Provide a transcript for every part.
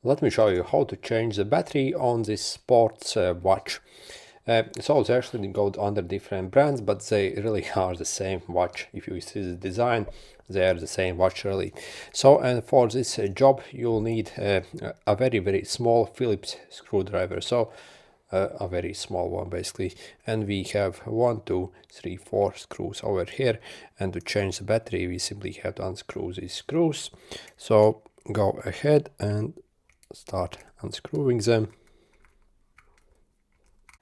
Let me show you how to change the battery on this sports watch. So they actually go under different brands, but they really are the same watch. If you see the design, they are the same watch really. So, and for this job you'll need a very small Phillips screwdriver. So a very small one basically, and we have 1, 2, 3, 4 screws over here, and to change the battery we simply have to unscrew these screws. So go ahead and start unscrewing them,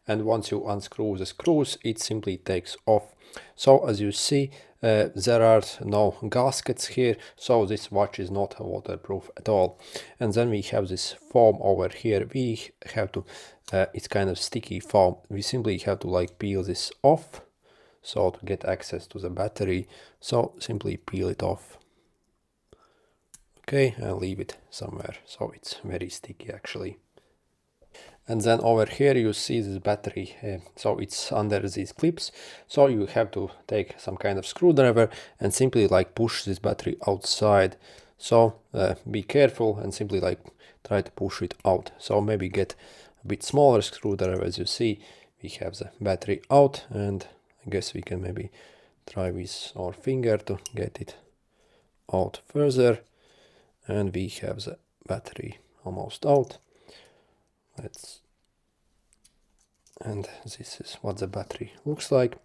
and once you unscrew the screws it simply takes off. So as you see, there are no gaskets here, so this watch is not waterproof at all. And then we have this foam over here. We have to it's kind of sticky foam. We simply have to like peel this off, so to get access to the battery. So simply peel it off. Okay, and leave it somewhere. So it's very sticky actually. And then over here you see this battery, so it's under these clips. So you have to take some kind of screwdriver and simply like push this battery outside. So be careful and simply like try to push it out. So maybe get a bit smaller screwdriver. As you see, we have the battery out, and I guess we can maybe try with our finger to get it out further, and we have the battery almost out. And this is what the battery looks like.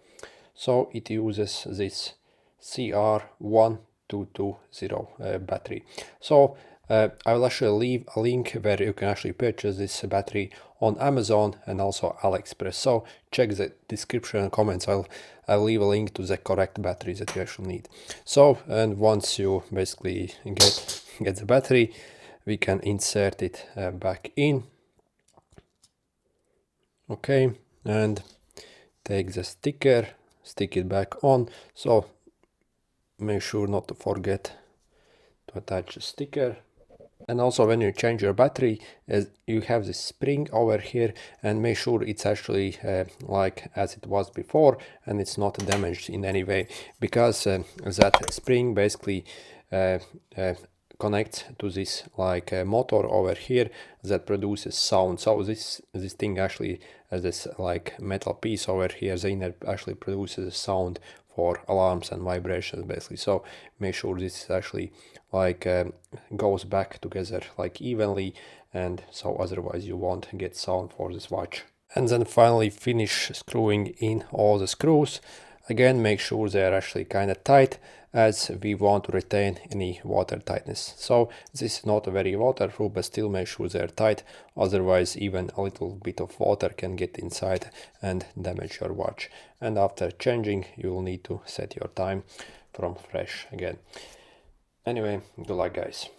So it uses this CR1220 battery. So I will actually leave a link where you can actually purchase this battery on Amazon and also AliExpress. So check the description and comments. I'll leave a link to the correct batteries that you actually need. So, and once you basically get the battery, we can insert it back in. Okay, and take the sticker, stick it back on. So make sure not to forget to attach the sticker. And also when you change your battery, you have this spring over here, and make sure it's actually like as it was before and it's not damaged in any way, because that spring basically connects to this like motor over here that produces sound. So this thing actually has this like metal piece over here, the inner actually produces sound for alarms and vibrations basically. So make sure this actually like goes back together like evenly, and so otherwise you won't get sound for this watch. And then finally finish screwing in all the screws. Again, make sure they are actually kind of tight, as we want to retain any water tightness. So this is not very waterproof, but still make sure they're tight, otherwise even a little bit of water can get inside and damage your watch. And after changing, you will need to set your time from fresh again. Anyway, good luck guys.